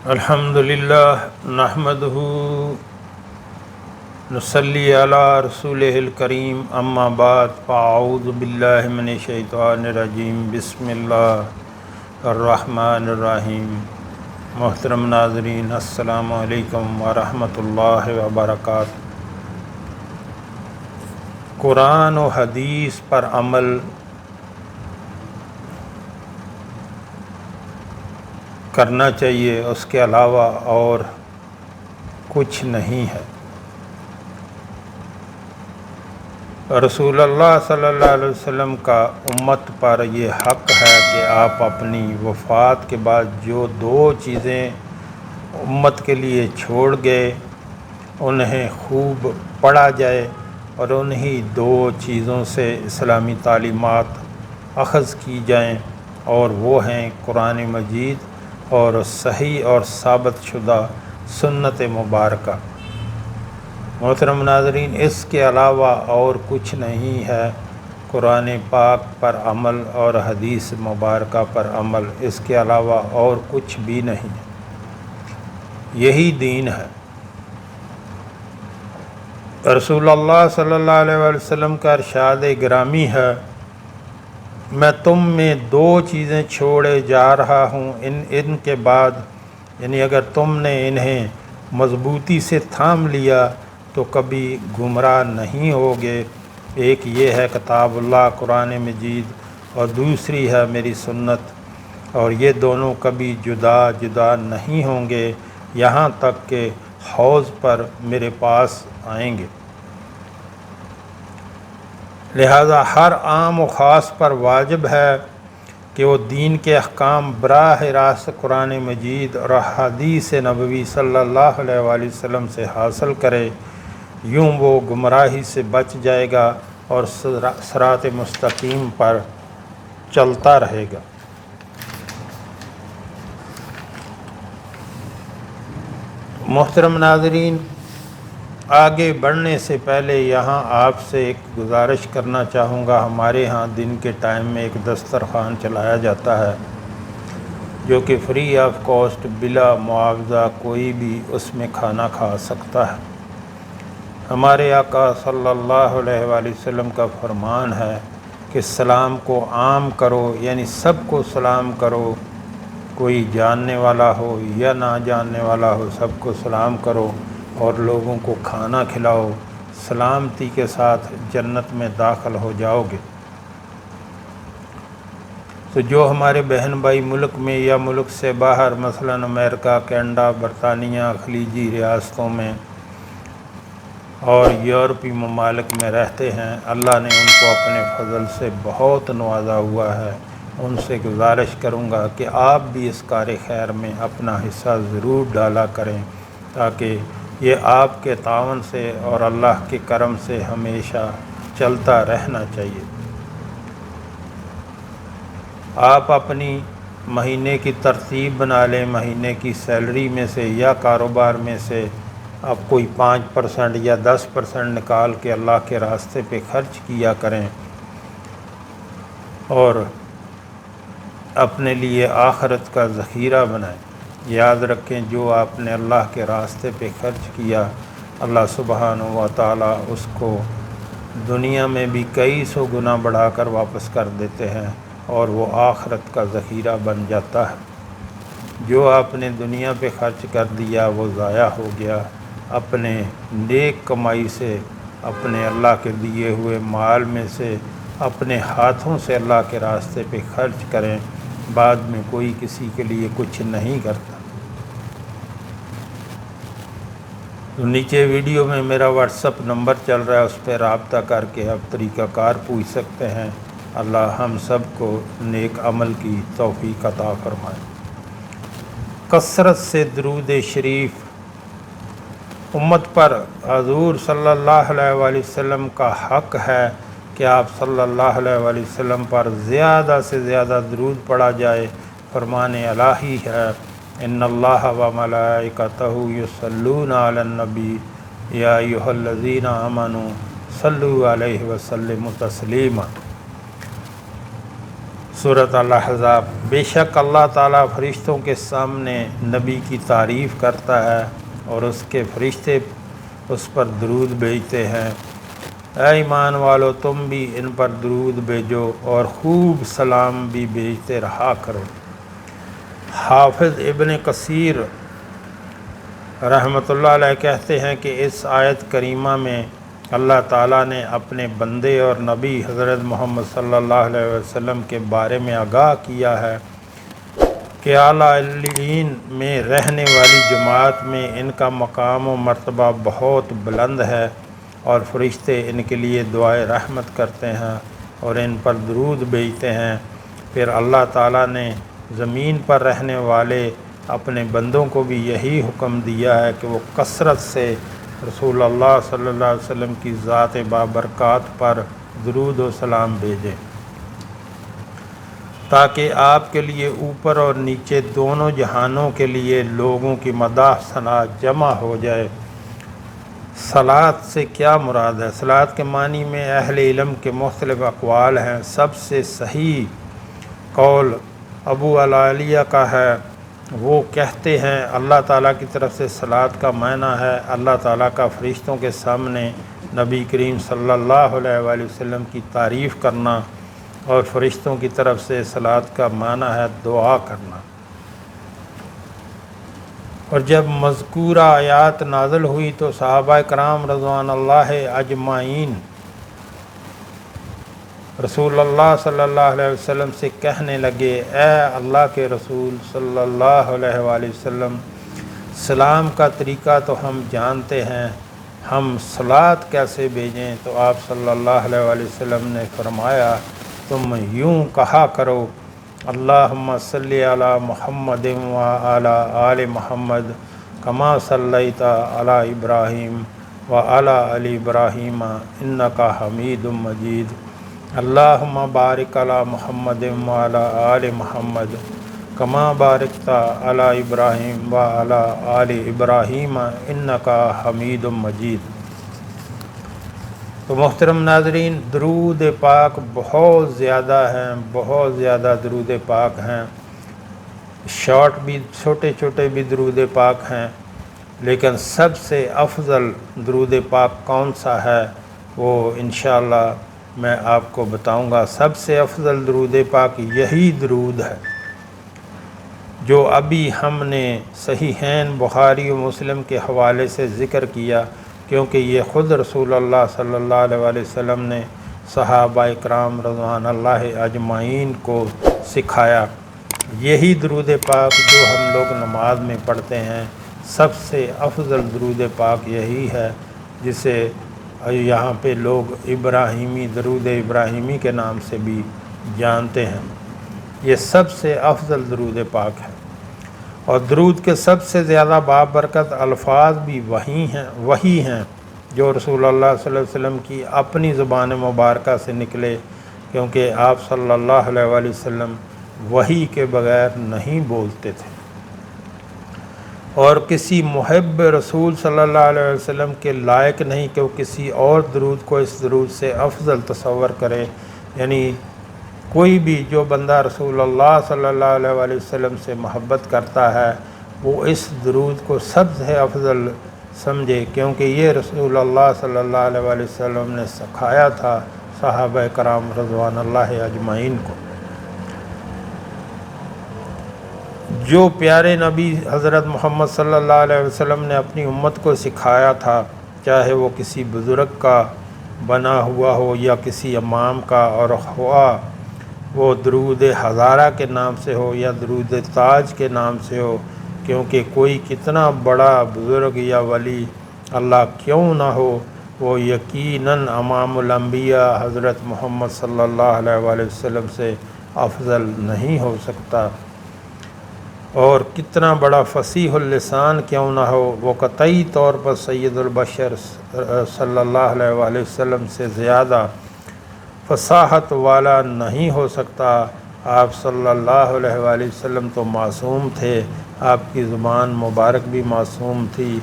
الحمدللہ نحمدہ نصلی علی رسولہ الکریم اما بعد فاعوذ باللہ من الشیطان الرجیم بسم اللہ الرحمن الرحیم۔ محترم ناظرین، السلام علیکم ورحمۃ اللہ وبرکاتہ۔ قرآن و حدیث پر عمل کرنا چاہیے، اس کے علاوہ اور کچھ نہیں ہے۔ رسول اللہ صلی اللہ علیہ وسلم کا امت پر یہ حق ہے کہ آپ اپنی وفات کے بعد جو دو چیزیں امت کے لیے چھوڑ گئے انہیں خوب پڑھا جائے اور انہی دو چیزوں سے اسلامی تعلیمات اخذ کی جائیں، اور وہ ہیں قرآن مجید اور صحیح اور ثابت شدہ سنت مبارکہ۔ محترم ناظرین، اس کے علاوہ اور کچھ نہیں ہے۔ قرآن پاک پر عمل اور حدیث مبارکہ پر عمل، اس کے علاوہ اور کچھ بھی نہیں ہے۔ یہی دین ہے۔ رسول اللہ صلی اللہ علیہ وسلم کا ارشاد گرامی ہے، میں تم میں دو چیزیں چھوڑے جا رہا ہوں، ان کے بعد یعنی اگر تم نے انہیں مضبوطی سے تھام لیا تو کبھی گمراہ نہیں ہوگے۔ ایک یہ ہے کتاب اللہ قرآن مجید، اور دوسری ہے میری سنت، اور یہ دونوں کبھی جدا جدا نہیں ہوں گے یہاں تک کہ حوض پر میرے پاس آئیں گے۔ لہذا ہر عام و خاص پر واجب ہے کہ وہ دین کے احکام براہ راست قرآن مجید اور حدیث نبوی صلی اللہ علیہ وآلہ وسلم سے حاصل کرے، یوں وہ گمراہی سے بچ جائے گا اور صراط مستقیم پر چلتا رہے گا۔ محترم ناظرین، آگے بڑھنے سے پہلے یہاں آپ سے ایک گزارش کرنا چاہوں گا۔ ہمارے ہاں دن کے ٹائم میں ایک دسترخوان چلایا جاتا ہے جو کہ فری آف کاسٹ، بلا معاوضہ کوئی بھی اس میں کھانا کھا سکتا ہے۔ ہمارے آقا صلی اللہ علیہ وآلہ وسلم کا فرمان ہے کہ سلام کو عام کرو، یعنی سب کو سلام کرو، کوئی جاننے والا ہو یا نہ جاننے والا ہو، سب کو سلام کرو اور لوگوں کو کھانا کھلاؤ، سلامتی کے ساتھ جنت میں داخل ہو جاؤ گے۔ تو جو ہمارے بہن بھائی ملک میں یا ملک سے باہر، مثلا امریکہ، کینیڈا، برطانیہ، خلیجی ریاستوں میں اور یورپی ممالک میں رہتے ہیں، اللہ نے ان کو اپنے فضل سے بہت نوازا ہوا ہے۔ ان سے گزارش کروں گا کہ آپ بھی اس کار خیر میں اپنا حصہ ضرور ڈالا کریں، تاکہ یہ آپ کے تعاون سے اور اللہ کے کرم سے ہمیشہ چلتا رہنا چاہیے۔ آپ اپنی مہینے کی ترتیب بنا لیں، مہینے کی سیلری میں سے یا کاروبار میں سے آپ کوئی 5% یا 10% نکال کے اللہ کے راستے پہ خرچ کیا کریں، اور اپنے لیے آخرت کا ذخیرہ بنائیں۔ یاد رکھیں، جو آپ نے اللہ کے راستے پہ خرچ کیا، اللہ سبحانہ و تعالیٰ اس کو دنیا میں بھی کئی سو گنا بڑھا کر واپس کر دیتے ہیں، اور وہ آخرت کا ذخیرہ بن جاتا ہے۔ جو آپ نے دنیا پہ خرچ کر دیا وہ ضائع ہو گیا۔ اپنے نیک کمائی سے، اپنے اللہ کے دیے ہوئے مال میں سے، اپنے ہاتھوں سے اللہ کے راستے پہ خرچ کریں، بعد میں کوئی کسی کے لیے کچھ نہیں کرتا۔ تو نیچے ویڈیو میں میرا واٹس اپ نمبر چل رہا ہے، اس پہ رابطہ کر کے آپ طریقہ کار پوچھ سکتے ہیں۔ اللہ ہم سب کو نیک عمل کی توفیق عطا فرمائے۔ کثرت سے درود شریف۔ امت پر حضور صلی اللہ علیہ وآلہ وسلم کا حق ہے کہ آپ صلی اللہ علیہ وآلہ وسلم پر زیادہ سے زیادہ درود پڑھا جائے۔ فرمان الہی ہے، ان اللہ و ملائکتہ یصلون علی النبی یا ایھا الذین آمنوا صلوا علیہ وسلموا تسلیما۔ سورۃ الاحزاب۔ بے شک اللہ تعالیٰ فرشتوں کے سامنے نبی کی تعریف کرتا ہے اور اس کے فرشتے اس پر درود بھیجتے ہیں۔ اے ایمان والو تم بھی ان پر درود بھیجو اور خوب سلام بھی بھیجتے رہا کرو۔ حافظ ابن کثیر رحمۃ اللہ علیہ کہتے ہیں کہ اس آیت کریمہ میں اللہ تعالیٰ نے اپنے بندے اور نبی حضرت محمد صلی اللہ علیہ وسلم کے بارے میں آگاہ کیا ہے کہ اعلیٰ علیین میں رہنے والی جماعت میں ان کا مقام و مرتبہ بہت بلند ہے، اور فرشتے ان کے لیے دعائے رحمت کرتے ہیں اور ان پر درود بھیجتے ہیں۔ پھر اللہ تعالیٰ نے زمین پر رہنے والے اپنے بندوں کو بھی یہی حکم دیا ہے کہ وہ کثرت سے رسول اللہ صلی اللہ علیہ وسلم کی ذات بابرکات پر درود و سلام بھیجیں، تاکہ آپ کے لیے اوپر اور نیچے دونوں جہانوں کے لیے لوگوں کی مداح ثنا جمع ہو جائے۔ صلاۃ سے کیا مراد ہے؟ صلاۃ کے معنی میں اہل علم کے مختلف اقوال ہیں۔ سب سے صحیح قول ابو العالیہ کا ہے۔ وہ کہتے ہیں اللہ تعالیٰ کی طرف سے صلاۃ کا معنی ہے اللہ تعالیٰ کا فرشتوں کے سامنے نبی کریم صلی اللہ علیہ وآلہ وسلم کی تعریف کرنا، اور فرشتوں کی طرف سے صلاۃ کا معنی ہے دعا کرنا۔ اور جب مذکورہ آیات نازل ہوئی تو صحابہ کرام رضوان اللہ اجمعین رسول اللہ صلی اللہ علیہ وسلم سے کہنے لگے، اے اللہ کے رسول صلی اللہ علیہ وآلہ وسلم، سلام کا طریقہ تو ہم جانتے ہیں، ہم صلاۃ کیسے بھیجیں؟ تو آپ صلی اللہ علیہ وآلہ وسلم نے فرمایا، تم یوں کہا کرو، اللہم صلی علی محمد وعلی آل محمد کما صلیت علی ابراہیم وعلی آل ابراہیم انک حمید مجید، اللہم بارک علی محمد وعلی آل محمد کما بارکت علی ابراہیم وعلی آل ابراہیم انک حمید مجید۔ تو محترم ناظرین، درود پاک بہت زیادہ ہیں، بہت زیادہ درود پاک ہیں، شارٹ بھی چھوٹے چھوٹے بھی درود پاک ہیں، لیکن سب سے افضل درود پاک کون سا ہے وہ انشاءاللہ میں آپ کو بتاؤں گا۔ سب سے افضل درود پاک یہی درود ہے جو ابھی ہم نے صحیحین بخاری و مسلم کے حوالے سے ذکر کیا، کیونکہ یہ خود رسول اللہ صلی اللہ علیہ وآلہ وسلم نے صحابہ کرام رضوان اللہ اجمعین کو سکھایا۔ یہی درود پاک جو ہم لوگ نماز میں پڑھتے ہیں، سب سے افضل درود پاک یہی ہے، جسے یہاں پہ لوگ ابراہیمی درود ابراہیمی کے نام سے بھی جانتے ہیں۔ یہ سب سے افضل درود پاک ہے، اور درود کے سب سے زیادہ بابرکت الفاظ بھی وہی ہیں جو رسول اللہ صلی اللہ علیہ وسلم کی اپنی زبان مبارکہ سے نکلے، کیونکہ آپ صلی اللہ علیہ وآلہ وسلم وحی کے بغیر نہیں بولتے تھے، اور کسی محب رسول صلی اللہ علیہ وسلم کے لائق نہیں کہ وہ کسی اور درود کو اس درود سے افضل تصور کرے۔ یعنی کوئی بھی جو بندہ رسول اللہ صلی اللہ علیہ وآلہ وسلم سے محبت کرتا ہے وہ اس درود کو سب سے افضل سمجھے، کیونکہ یہ رسول اللہ صلی اللہ علیہ وآلہ وسلم نے سکھایا تھا صحابہ کرام رضوان اللہ اجمعین کو۔ جو پیارے نبی حضرت محمد صلی اللہ علیہ وسلم نے اپنی امت کو سکھایا تھا، چاہے وہ کسی بزرگ کا بنا ہوا ہو یا کسی امام کا، اور ہوا وہ درود ہزارہ کے نام سے ہو یا درود تاج کے نام سے ہو، کیونکہ کوئی کتنا بڑا بزرگ یا ولی اللہ کیوں نہ ہو، وہ یقیناً امام الانبیاء حضرت محمد صلی اللہ علیہ وآلہ وسلم سے افضل نہیں ہو سکتا، اور کتنا بڑا فصیح اللسان کیوں نہ ہو، وہ قطعی طور پر سید البشر صلی اللہ علیہ وآلہ وسلم سے زیادہ فصاحت والا نہیں ہو سکتا۔ آپ صلی اللہ علیہ وآلہ وسلم تو معصوم تھے، آپ کی زبان مبارک بھی معصوم تھی،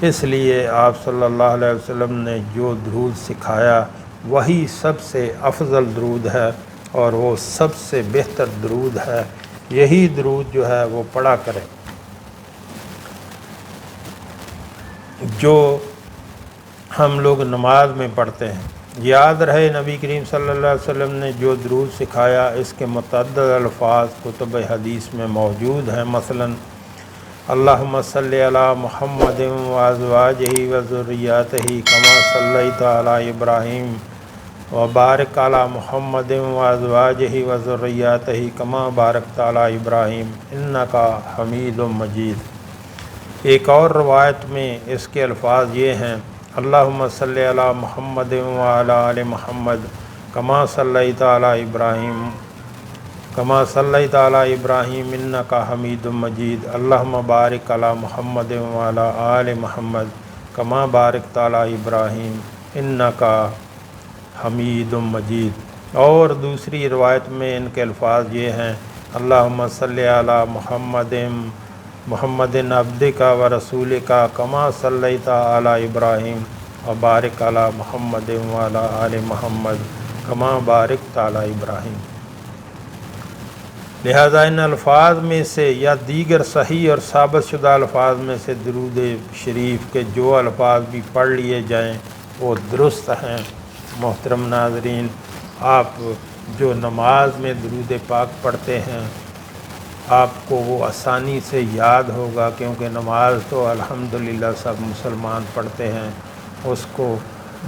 اس لیے آپ صلی اللہ علیہ وسلم نے جو درود سکھایا وہی سب سے افضل درود ہے اور وہ سب سے بہتر درود ہے۔ یہی درود جو ہے وہ پڑھا کریں جو ہم لوگ نماز میں پڑھتے ہیں۔ یاد رہے نبی کریم صلی اللہ علیہ وسلم نے جو درود سکھایا اس کے متعدد الفاظ کتب حدیث میں موجود ہیں، مثلا اللہم صلی علی محمد وازواجہ وذریاتہ کما صلیت علی ابراہیم وبارک علی محمد وازواجہ وذریاتہ کما بارکت علی ابراہیم انک حمید مجید۔ ایک اور روایت میں اس کے الفاظ یہ ہیں، اللہم صلی علی محمد وعلی آل محمد کما صلیت علی ابراہیم انک حمید مجید، اللہم بارک علی محمد وعلی آل محمد کما بارکت علی ابراہیم انک حمید مجید۔ اور دوسری روایت میں ان کے الفاظ یہ ہیں، اللہم صلی علی محمد عبدک و رسولک کما صلیت علی ابراہیم وبارک علی محمد وعلی آل محمد کما بارکت علی ابراہیم۔ لہذا ان الفاظ میں سے یا دیگر صحیح اور ثابت شدہ الفاظ میں سے درود شریف کے جو الفاظ بھی پڑھ لیے جائیں وہ درست ہیں۔ محترم ناظرین، آپ جو نماز میں درود پاک پڑھتے ہیں آپ کو وہ آسانی سے یاد ہوگا، کیونکہ نماز تو الحمدللہ سب مسلمان پڑھتے ہیں، اس کو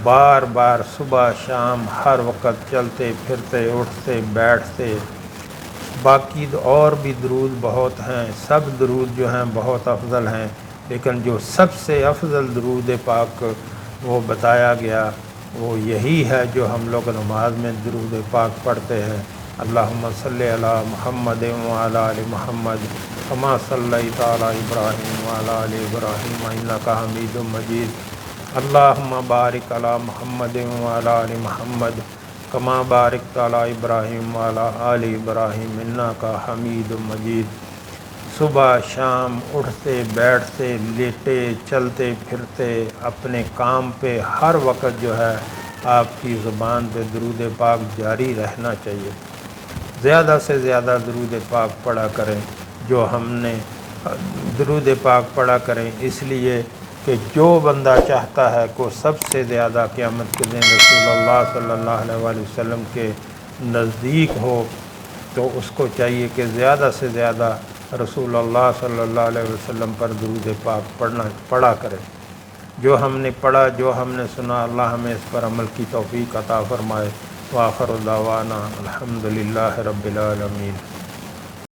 بار بار صبح شام ہر وقت چلتے پھرتے اٹھتے بیٹھتے، باقی اور بھی درود بہت ہیں، سب درود جو ہیں بہت افضل ہیں، لیکن جو سب سے افضل درود پاک وہ بتایا گیا وہ یہی ہے جو ہم لوگ نماز میں درود پاک پڑھتے ہیں، اللہم صلی علی محمد وعلی آل محمد کما صلیت علی ابراہیم وعلی آل ابراہیم انک حمید مجید، اللہم بارک علی محمد وعلی آل محمد کما بارکت علی ابراہیم وعلی آل ابراہیم انک حمید مجید۔ صبح شام اٹھتے بیٹھتے لیٹے چلتے پھرتے اپنے کام پہ ہر وقت جو ہے آپ کی زبان پہ درود پاک جاری رہنا چاہیے۔ زیادہ سے زیادہ درود پاک پڑھا کریں، جو ہم نے درود پاک پڑھا کریں، اس لیے کہ جو بندہ چاہتا ہے کہ سب سے زیادہ قیامت کے دن رسول اللہ صلی اللہ علیہ وآلہ وسلم کے نزدیک ہو، تو اس کو چاہیے کہ زیادہ سے زیادہ رسول اللہ صلی اللہ علیہ وسلم پر درود پاک پڑھا کرے۔ جو ہم نے پڑھا، جو ہم نے سنا، اللہ ہمیں اس پر عمل کی توفیق عطا فرمائے۔ وآخر دعوانا الحمدللہ رب العالمین۔